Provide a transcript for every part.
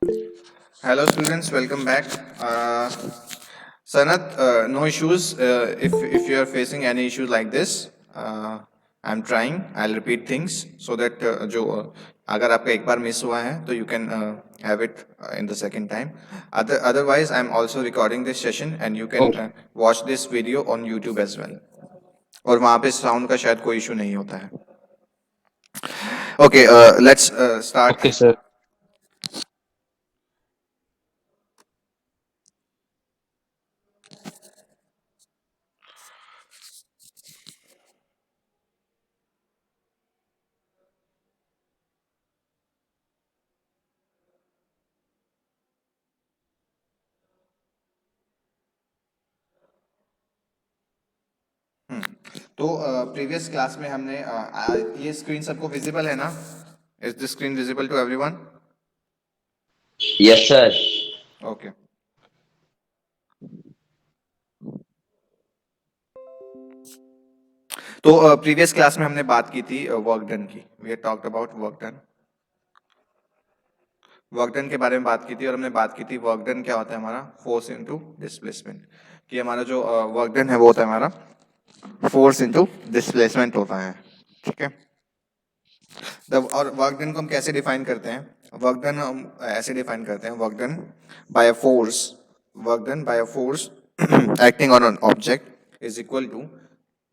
Hello students, welcome back. Sanat, no issues. If you are facing any issues like this, I'm trying. I'll repeat things so that जो अगर आपका एक बार miss हुआ है तो you can have it in the second time. Otherwise, I'm also recording this session and you can Okay. watch this video on YouTube as well. और वहाँ पे साउंड का शायद कोई इशू नहीं होता है. Okay, let's start. Okay, sir. तो प्रीवियस क्लास में हमने ये स्क्रीन सबको विजिबल है ना? Is the screen visible to everyone? Yes, sir. Okay. तो प्रीवियस क्लास में हमने बात की थी वर्क डन की. We had talked about work done के बारे में बात की थी और हमने बात की थी वर्क डन क्या होता है हमारा फोर्स इनटू डिस्प्लेसमेंट. कि हमारा जो वर्क डन है वो होता है हमारा फोर्स इनटू डिस्प्लेसमेंट होता है. ठीक है. और वर्क डन को हम कैसे डिफाइन करते हैं? वर्क डन हम ऐसे डिफाइन करते हैं work done by a force. Work done by a force acting on an object is equal to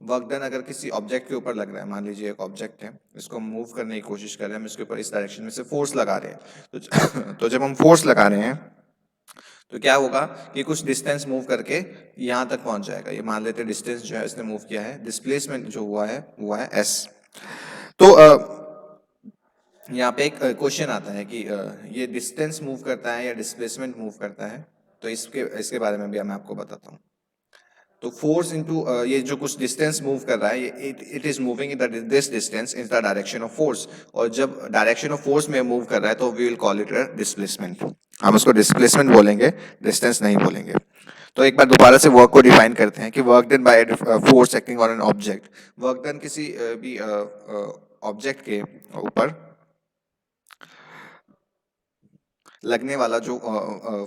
work done अगर किसी ऑब्जेक्ट के ऊपर लग रहा है. मान लीजिए एक ऑब्जेक्ट है, इसको मूव करने की कोशिश कर रहे हैं, हम इसके ऊपर इस डायरेक्शन में से फोर्स लगा रहे हैं. तो जब हम फोर्स लगा रहे हैं तो क्या होगा कि कुछ डिस्टेंस मूव करके यहाँ तक पहुंच जाएगा. ये मान लेते हैं डिस्टेंस जो है इसने मूव किया है, डिस्प्लेसमेंट जो हुआ है एस. तो यहाँ पे एक क्वेश्चन आता है कि ये डिस्टेंस मूव करता है या डिस्प्लेसमेंट मूव करता है. तो इसके इसके बारे में भी मैं आपको बताता हूँ. तो फोर्स इनटू ये जो कुछ डिस्टेंस मूव कर रहा है, ये it is moving in this distance in the direction of force. और जब डायरेक्शन ऑफ फोर्स में मूव कर रहा है तो we will call it displacement. हम उसको डिस्प्लेसमेंट बोलेंगे, डिस्टेंस नहीं बोलेंगे. तो एक बार दोबारा से वर्क को डिफाइन करते हैं कि work done by force acting on an object. Work done किसी भी ऑब्जेक्ट के ऊपर लगने वाला जो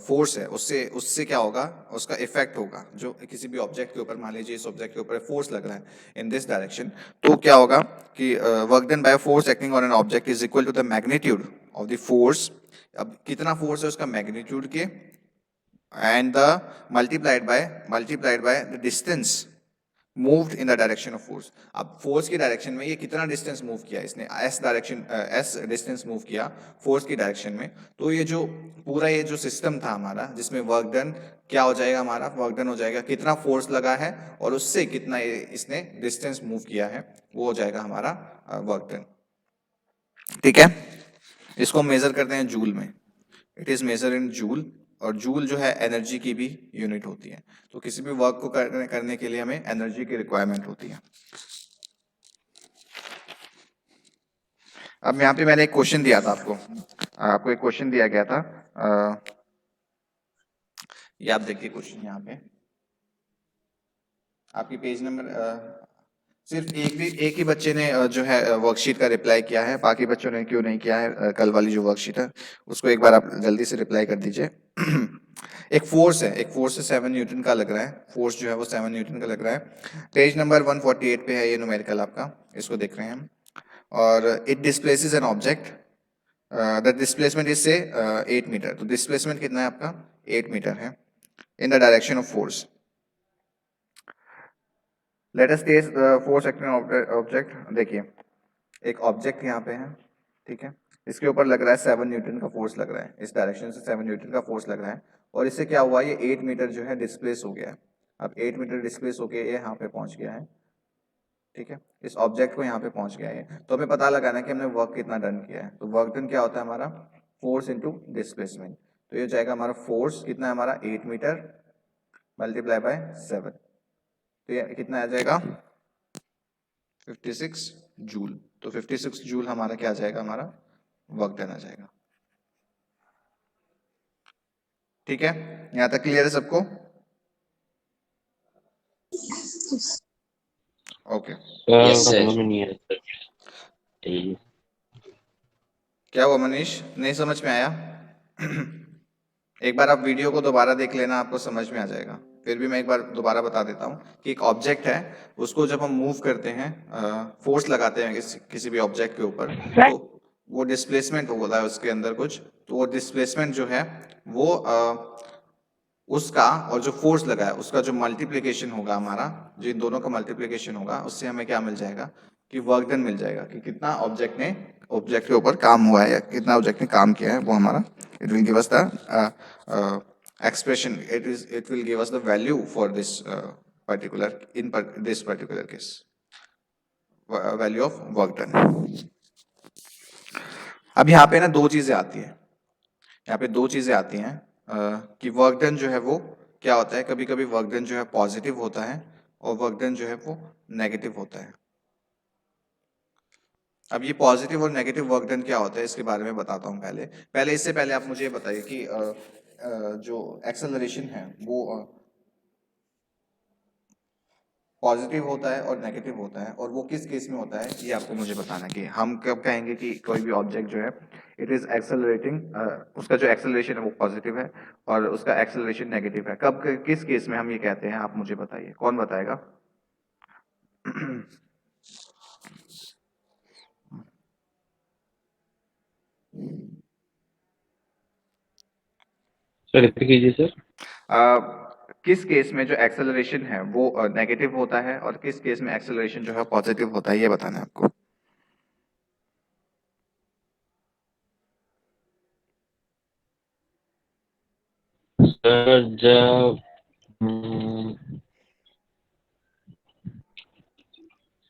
फोर्स है उससे उससे क्या होगा, उसका इफेक्ट होगा. जो किसी भी ऑब्जेक्ट के ऊपर, मान लीजिए इस ऑब्जेक्ट के ऊपर फोर्स लग रहा है इन दिस डायरेक्शन, तो क्या होगा कि work done by force acting on an object is equal to the magnitude of the force. अब कितना फोर्स है उसका मैग्नीट्यूड के and the multiplied by the distance moved in the direction of force. अब फोर्स की direction में ये कितना डिस्टेंस मूव किया, इसने एस डिस्टेंस मूव किया फोर्स की डायरेक्शन में. तो ये जो पूरा ये जो सिस्टम था हमारा जिसमें वर्क डन क्या हो जाएगा, हमारा वर्क डन हो जाएगा कितना फोर्स लगा है और उससे कितना इसने डिस्टेंस मूव किया है, वो हो जाएगा हमारा वर्क डन. ठीक है. इसको मेजर करते हैं जूल में. It is measure in joule. और जूल जो है एनर्जी की भी यूनिट होती है. तो किसी भी वर्क को करने के लिए हमें एनर्जी की रिक्वायरमेंट होती है. अब यहाँ पे मैंने एक क्वेश्चन दिया था आपको. आपको एक क्वेश्चन दिया गया था. ये आप देखिए क्वेश्चन यहाँ पे आपकी पेज नंबर. सिर्फ एक ही बच्चे ने जो है वर्कशीट का रिप्लाई किया है. बाकी बच्चों ने क्यों नहीं किया है? कल वाली जो वर्कशीट है उसको एक बार आप जल्दी से रिप्लाई कर दीजिए. एक फोर्स है, एक फोर्स है 7 न्यूटन का लग रहा है. फोर्स जो है वो 7 न्यूटन का लग रहा है. पेज नंबर 148 पे है ये न्यूमेरिकल आपका, इसको देख रहे हैं हम. और it displaces an object. The displacement is से 8 मीटर. तो डिस्प्लेसमेंट कितना है आपका? 8 मीटर है in the direction of force. Let us test force acting object. देखिए एक ऑब्जेक्ट यहाँ पे है, ठीक है. इसके ऊपर लग रहा है 7 न्यूटन का फोर्स लग रहा है, इस डायरेक्शन से 7 न्यूटन का फोर्स लग रहा है. और इससे क्या हुआ, ये 8 मीटर जो है डिस्प्लेस हो गया है. अब 8 मीटर डिस्प्लेस होके ये यहाँ पे पहुंच गया है. ठीक है. इस ऑब्जेक्ट को यहाँ पे पहुंच गया है. तो हमें पता लगाना है कि हमने वर्क कितना डन किया है. तो वर्क डन क्या होता है हमारा? Force into displacement. तो ये जाएगा हमारा फोर्स कितना है हमारा 8 मीटर मल्टीप्लाई बाय 7. तो ये कितना आ जाएगा 56 जूल. तो 56 जूल हमारा क्या आ जाएगा, हमारा वर्क डन आ जाएगा. ठीक है. यहां तक क्लियर है सबको? ओके. Yes, sir sir. समझ में नहीं आया सर. क्या हुआ मनीष, नहीं समझ में आया? एक बार आप वीडियो को दोबारा देख लेना, आपको समझ में आ जाएगा। फिर भी मैं एक बार दोबारा बता देता हूँ कि एक ऑब्जेक्ट है, उसको जब हम मूव करते हैं, फोर्स लगाते हैं किसी भी ऑब्जेक्ट के ऊपर, तो वो डिस्प्लेसमेंट होता है उसके अंदर कुछ। तो वो डिस्प्लेसमेंट जो है वो उसका और जो फोर्स लगा है उसका जो मल्टीप्लिकेशन होगा हमारा, जो इन दोनों का मल्टीप्लिकेशन होगा, उससे हमें क्या मिल जाएगा कि वर्क डन मिल जाएगा, कि कितना ऑब्जेक्ट के ऊपर काम हुआ है या कितना ऑब्जेक्ट ने काम किया है, वो हमारा it will give us the expression, it will give us the value for this particular in this particular case, value of work done. अब यहाँ पे ना दो चीजें आती है, यहाँ पे दो चीजें आती हैं कि वर्क डन जो है वो क्या होता है। कभी कभी वर्क डन जो है पॉजिटिव होता है और वर्क डन जो है वो नेगेटिव होता है। अब ये पॉजिटिव और नेगेटिव वर्क डन क्या होता है इसके बारे में बताता हूँ। पहले इससे पहले आप मुझे ये बताइए कि जो एक्सेलरेशन है वो पॉजिटिव होता है और नेगेटिव होता है, और वो किस केस में होता है ये आपको मुझे बताना है। कि हम कब कहेंगे कि कोई भी ऑब्जेक्ट जो है इट इज एक्सेलरेटिंग, उसका जो एक्सेलरेशन है वो पॉजिटिव है और उसका एक्सेलरेशन नेगेटिव है, कब किस केस में हम ये कहते हैं, आप मुझे बताइए, कौन बताएगा? सर रिपीट कीजिए सर। किस केस में जो एक्सेलरेशन है वो नेगेटिव होता है और किस केस में एक्सेलरेशन जो है पॉजिटिव होता है, ये बताना है आपको। सर जब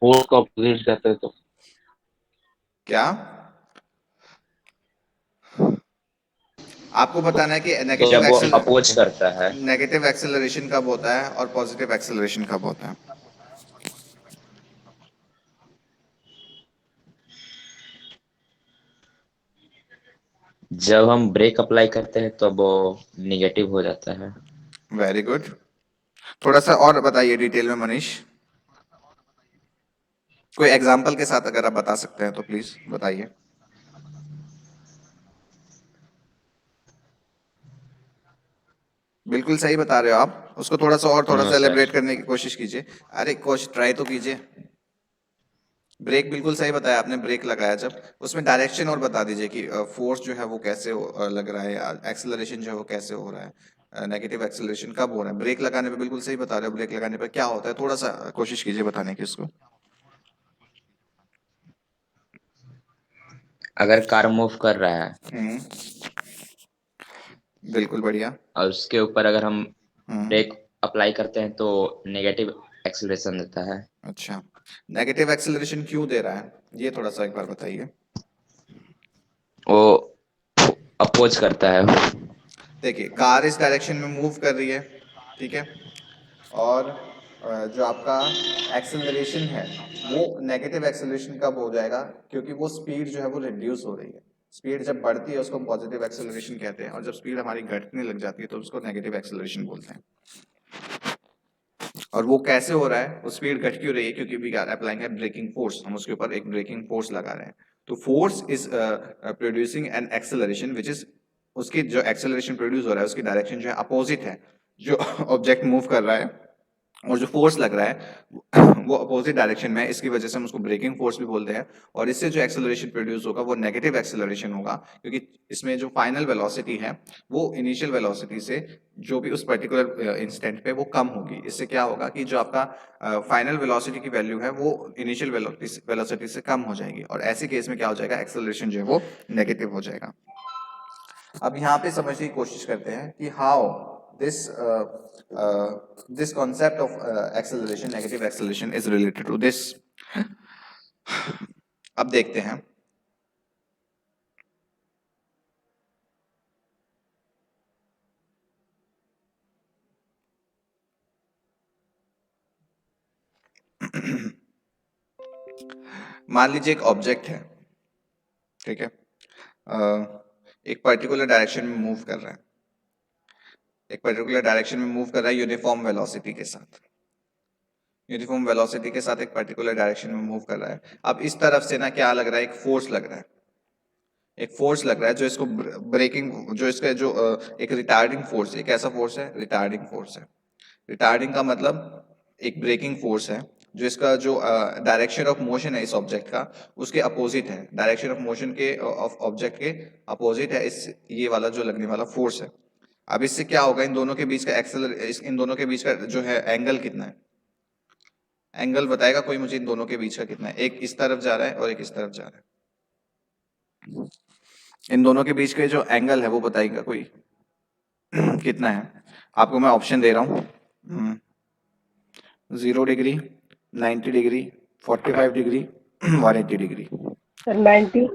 फोर्स का ऑपोजिट जाता है तो क्या आपको बताना है कि जब वो अपोज करता है। नेगेटिव एक्सेलरेशन कब होता है और पॉजिटिव एक्सेलरेशन कब होता है? जब हम ब्रेक अप्लाई करते हैं तो वो निगेटिव हो जाता है। Very good. थोड़ा सा और बताइए डिटेल में मनीष, कोई एग्जाम्पल के साथ अगर आप बता सकते हैं तो प्लीज बताइए। बिल्कुल सही बता रहे हो आप, उसको थोड़ा सा सर एलिब्रेट करने की कोशिश कीजिए। अरे कोशिश ट्राई तो कीजिए। ब्रेक बिल्कुल सही बताया आपने, ब्रेक लगाया जब उसमें डायरेक्शन और बता दीजिए कि फोर्स जो है वो कैसे लग रहा है, एक्सेलरेशन जो है वो कैसे हो रहा है, नेगेटिव एक्सेलरेशन कब हो रहा है। ब्रेक लगाने पे बिल्कुल सही बता रहे हो, ब्रेक लगाने पे क्या होता है, थोड़ा सा कोशिश कीजिए बताने की उसको। अगर कार मूव कर रहा है हम्म, बिल्कुल बढ़िया। और उसके ऊपर अगर हम हम्म, ब्रेक अप्लाई करते हैं तो नेगेटिव एक्सेलरेशन देता है। अच्छा, नेगेटिव एक्सेलरेशन क्यों दे रहा है ये थोड़ा सा एक बार बताइए। वो अपोज करता है। देखिए कार इस डायरेक्शन में मूव कर रही है, ठीक है, और जो आपका एक्सेलरेशन है वो नेगेटिव एक्सेलरेशन कब हो जाएगा, क्योंकि वो स्पीड जो है वो रिड्यूस हो रही है। स्पीड जब बढ़ती है उसको हम पॉजिटिव एक्सेलरेशन कहते हैं, और जब स्पीड हमारी घटने लग जाती है तो उसको नेगेटिव एक्सेलरेशन बोलते हैं। और वो कैसे हो रहा है, वो स्पीड घट क्यों रही है, क्योंकि वी आर अप्लाइंग है ब्रेकिंग फोर्स, हम उसके ऊपर एक ब्रेकिंग फोर्स लगा रहे हैं। तो force is producing an acceleration which is, उसकी जो एक्सेलरेशन प्रोड्यूस हो रहा है उसकी डायरेक्शन जो है अपोजिट है जो ऑब्जेक्ट मूव कर रहा है, और जो फोर्स लग रहा है वो अपोजिट डायरेक्शन में है। इसकी वजह से हम उसको ब्रेकिंग फोर्स भी बोलते हैं, और इससे जो एक्सेलरेशन प्रोड्यूस होगा वो नेगेटिव एक्सेलरेशन होगा, क्योंकि इसमें जो फाइनल वेलोसिटी है वो इनिशियल वेलोसिटी से जो भी उस पर्टिकुलर इंस्टेंट पे वो कम होगी। इससे क्या होगा कि जो आपका फाइनल वेलोसिटी की वैल्यू है वो इनिशियल वेलोसिटी से कम हो जाएगी, और ऐसे केस में क्या हो जाएगा, एक्सेलरेशन जो है वो नेगेटिव हो जाएगा। अब यहाँ पे समझने की कोशिश करते हैं कि how this this concept of acceleration, negative acceleration is related to this. अब देखते हैं। मान लीजिए एक ऑब्जेक्ट है, ठीक है, एक पर्टिकुलर डायरेक्शन में मूव कर रहा है, एक पर्टिकुलर डायरेक्शन में मूव कर रहा है यूनिफॉर्म वेलोसिटी के साथ, यूनिफॉर्म वेलोसिटी के साथ एक पर्टिकुलर डायरेक्शन में मूव कर रहा है। अब इस तरफ से ना क्या लग रहा है, एक फोर्स लग रहा है, एक फोर्स लग रहा है जो इसको ब्रेकिंग, जो इसका जो एक रिटार्डिंग फोर्स है। कैसा फोर्स है? रिटार्डिंग फोर्स है। रिटार्डिंग का मतलब एक ब्रेकिंग फोर्स है जो इसका जो डायरेक्शन ऑफ मोशन है इस ऑब्जेक्ट का, उसके अपोजिट है। डायरेक्शन ऑफ मोशन के ऑफ ऑब्जेक्ट के अपोजिट है इस ये वाला जो लगने वाला फोर्स है। अब इससे क्या होगा, इन दोनों के बीच का इन दोनों के बीच का जो है एंगल कितना है? एंगल बताएगा कोई मुझे इन दोनों के बीच का कितना है? एक इस तरफ जा रहा है और एक इस तरफ जा रहा है। इन दोनों के बीच का जो एंगल है वो बताएगा कोई कितना है? आपको मैं ऑप्शन दे रहा हूँ। 0 degree, 90 degree, 45 degree, 180 degree. 90।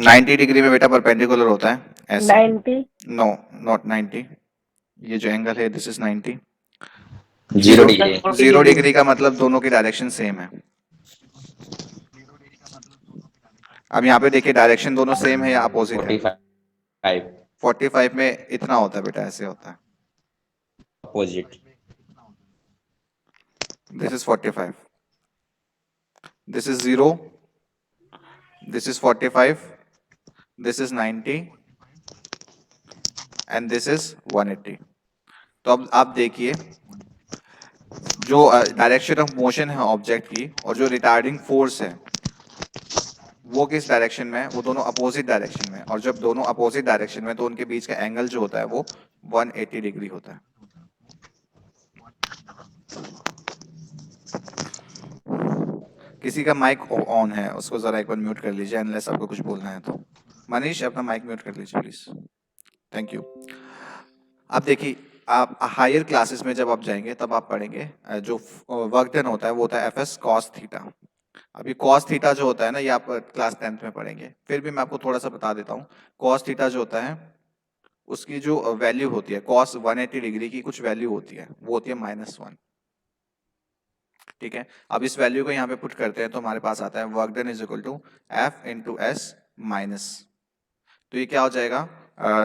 90 degree में बेटा परपेंडिकुलर होता है ऐसे। 90। No, not 90। ये जो एंगल है दिस इज 90। 0 डिग्री। 0 डिग्री का मतलब दोनों की डायरेक्शन सेम है। अब यहाँ पे देखिए डायरेक्शन दोनों सेम है या अपोजिट है? 45 45 में इतना होता है बेटा, ऐसे होता है। Opposite. This is 45, this is 0, this is 45, this is 90 and this is 180। तो अब आप देखिए जो डायरेक्शन ऑफ मोशन है ऑब्जेक्ट की और जो रिटार्डिंग फोर्स है वो किस डायरेक्शन में है? वो दोनों अपोजिट डायरेक्शन में है। और जब दोनों अपोजिट डायरेक्शन में तो उनके बीच का एंगल जो होता है वो 180 डिग्री होता है। किसी का माइक ऑन है, उसको जरा एक बार म्यूट कर लीजिए, अनलेस आपको कुछ बोलना है तो। मनीष अपना माइक म्यूट कर लीजिए प्लीज। Thank you. अब देखिए, आप हायर क्लासेस में जब आप जाएंगे तब आप पढ़ेंगे जो वर्क डन होता है वो होता है एफ एस कॉस थीटा। अभी कॉस थीटा जो होता है ना, ये आप क्लास 10th में पढ़ेंगे, फिर भी मैं आपको थोड़ा सा बता देता हूँ। कॉस थीटा जो होता है उसकी जो वैल्यू होती है, कॉस 180 डिग्री की कुछ वैल्यू होती है, वो होती है -1। ठीक है, अब इस वैल्यू को यहाँ पे पुट करते हैं तो हमारे पास आता है work done is equal to F into S minus. तो ये क्या हो जाएगा,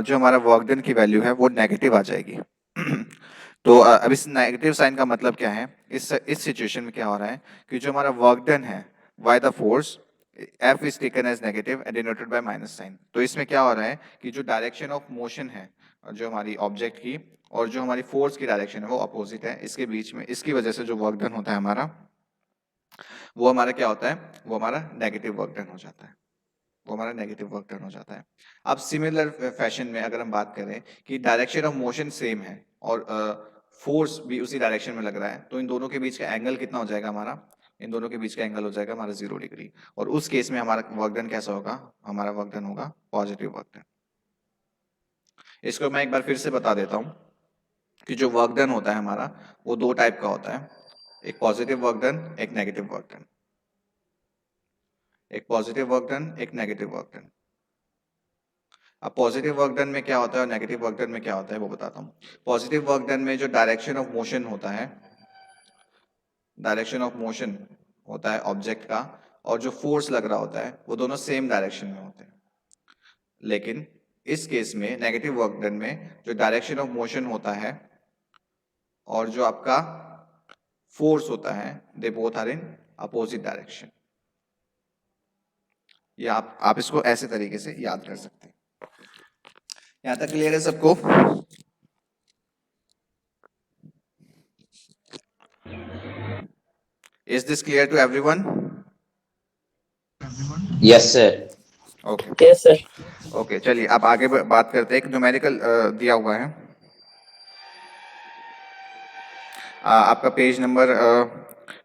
जो हमारा वर्क डन की वैल्यू है वो नेगेटिव आ जाएगी। तो अब इस नेगेटिव साइन का मतलब क्या है? इस सिचुएशन में क्या हो रहा है कि जो हमारा वर्क डन है by the force F is taken as negative and denoted by minus sign. तो इसमें क्या हो रहा है कि जो डायरेक्शन ऑफ मोशन है जो हमारी ऑब्जेक्ट की और जो हमारी फोर्स की डायरेक्शन है वो अपोजिट है। इसके बीच में, इसकी वजह से जो वर्क डन होता है हमारा, वो हमारा क्या होता है? वो हमारा नेगेटिव वर्क डन हो जाता है। वो हमारा नेगेटिव वर्क डन हो जाता है। अब सिमिलर फैशन में अगर हम बात करें कि डायरेक्शन ऑफ मोशन सेम है और फोर्स भी उसी डायरेक्शन में लग रहा है, तो इन दोनों के बीच का एंगल कितना हो जाएगा हमारा? इन दोनों के बीच का एंगल हो जाएगा हमारा 0 डिग्री। और उस केस में हमारा वर्क डन कैसा होगा? हमारा वर्क डन होगा पॉजिटिव वर्क डन। इसको मैं एक बार फिर से बता देता हूँ कि जो वर्क डन होता है हमारा वो दो टाइप का होता है, एक पॉजिटिव वर्क डन, एक नेगेटिव वर्क डन। एक पॉजिटिव वर्क डन, एक नेगेटिव वर्क डन। अब पॉजिटिव वर्क डन में क्या होता है और नेगेटिव वर्क डन में क्या होता है वो बताता हूँ। पॉजिटिव वर्क डन में जो डायरेक्शन ऑफ मोशन होता है, डायरेक्शन ऑफ मोशन होता है ऑब्जेक्ट का, और जो फोर्स लग रहा होता है वो दोनों सेम डायरेक्शन में होते हैं। लेकिन इस केस में नेगेटिव वर्क डन में जो डायरेक्शन ऑफ मोशन होता है और जो आपका फोर्स होता है, they both are in opposite direction. ये आप इसको ऐसे तरीके से याद कर सकते हैं। यहां तक क्लियर है सबको? Is this clear to everyone? Yes sir. Okay. Yes sir. Okay, चलिए अब आगे बात करते हैं। एक न्यूमेरिकल दिया हुआ है आपका पेज नंबर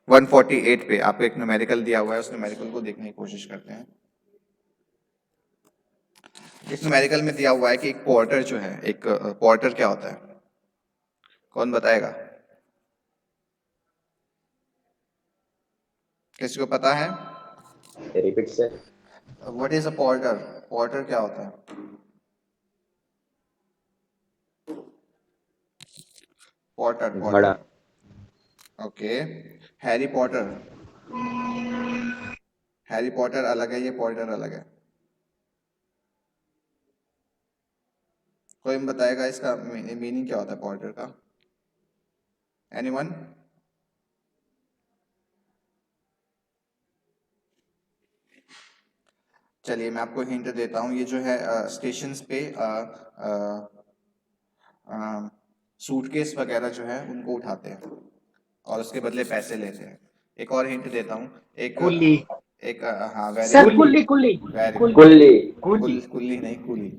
148 पे आपको एक न्यूमेरिकल दिया हुआ है। उस न्यूमेरिकल को देखने की कोशिश करते हैं। इस न्यूमेरिकल में दिया हुआ है कि एक पोर्टर जो है, एक पोर्टर क्या होता है? कौन बताएगा? किसी को पता है? Repeat sir. What is a porter? Porter क्या होता है? पोर्टर, घड़ा। Porter. Okay, Harry Potter. Harry Potter अलग है, ये पोर्टर अलग है। कोई बताएगा इसका मीनिंग क्या होता है पोर्टर का? एनीवन? चलिए मैं आपको हिंट देता हूँ, ये जो है स्टेशंस पे सूटकेस वगैरह जो है उनको उठाते हैं और उसके बदले पैसे लेते हैं। एक और हिंट देता हूँ, एक कुली। एक हाँ वेरी सर गुड, कुली कुली वेरी कुली गुड। कुली। कुली नहीं, कुली,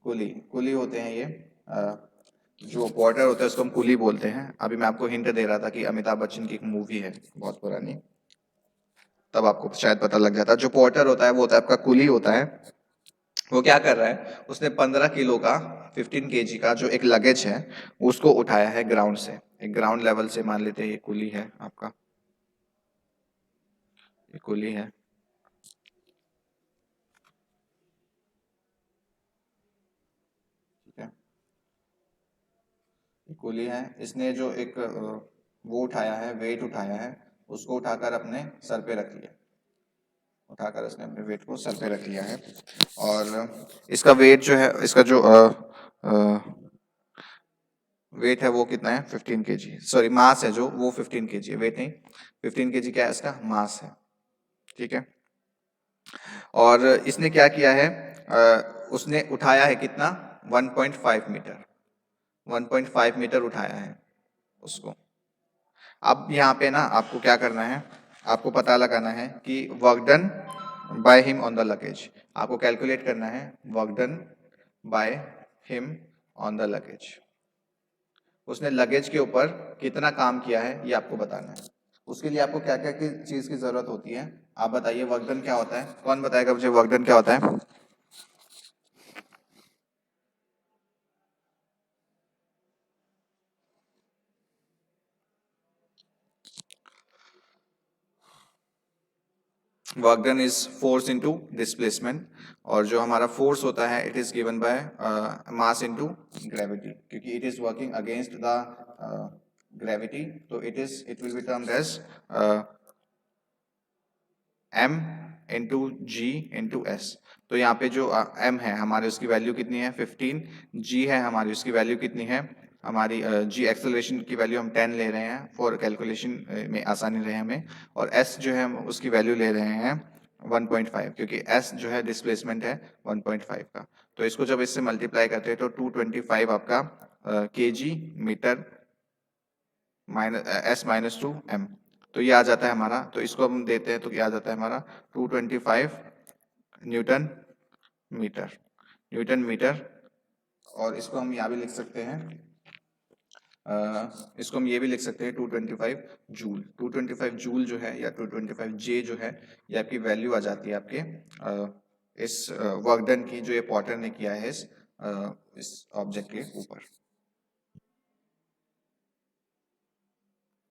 कुली कुली होते हैं ये जो पोर्टर होता है उसको हम कुली बोलते हैं। अभी मैं आपको हिंट दे रहा था कि अमिताभ बच्चन की एक मूवी है बहुत पुरानी, तब आपको शायद पता लग जाता। जो पोर्टर होता है वो होता है आपका कुली होता है। वो क्या कर रहा है, उसने 15 किलो का 15 केजी का जो एक लगेज है उसको उठाया है ग्राउंड से, एक ग्राउंड लेवल से। मान लेते हैं ये कुली है आपका, ये कुली है, ठीक है, ये कुली है। इसने जो एक वो उठाया है, वेट उठाया है, उसको उठाकर अपने सर पे रख लिया, उठाकर उसने अपने वेट को सर पे रख लिया है। और इसका वेट जो है, इसका जो वेट है वो कितना है, 15 केजी, सॉरी मास है जो, वो 15 केजी है, वेट नहीं, 15 केजी क्या है इसका मास है, ठीक है। और इसने क्या किया है, उसने उठाया है कितना, 1.5 मीटर, 1.5 मीटर उठाया है उसको। अब यहाँ पे ना आपको क्या करना है, आपको पता लगाना है कि work done by him on the luggage. आपको कैलकुलेट करना है work done by him on the luggage, उसने लगेज के ऊपर कितना काम किया है ये आपको बताना है। उसके लिए आपको क्या क्या चीज की जरूरत होती है, आप बताइए। वर्क डन क्या होता है, कौन बताएगा मुझे वर्क डन क्या होता है? Work done is force into displacement, और जो हमारा फोर्स होता है it is given by mass into gravity, क्योंकि it is working against the gravity, तो it will be termed as m into G into S. तो यहाँ पे जो m है हमारे, उसकी वैल्यू कितनी है 15, g है हमारी, उसकी वैल्यू कितनी है हमारी, g एक्सेलरेशन की वैल्यू हम 10 ले रहे हैं फॉर कैलकुलेशन में आसानी रहे हमें, और s जो है हम उसकी वैल्यू ले रहे हैं 1.5, क्योंकि s जो है डिस्प्लेसमेंट है 1.5 का। तो इसको जब इससे मल्टीप्लाई करते हैं तो 225 आपका kg metre minus s minus 2m, तो ये आ जाता है हमारा। तो इसको हम देते हैं तो ये आ जाता है हमारा 225 न्यूटन मीटर, न्यूटन मीटर। और इसको हम यहाँ भी लिख सकते हैं, इसको हम ये भी लिख सकते हैं 225 जूल। 225 जूल जो है या 225 जे जो है, ये आपकी वैल्यू आ जाती है आपके इस वर्क डन की, जो ये पॉटर ने किया है इस ऑब्जेक्ट के ऊपर।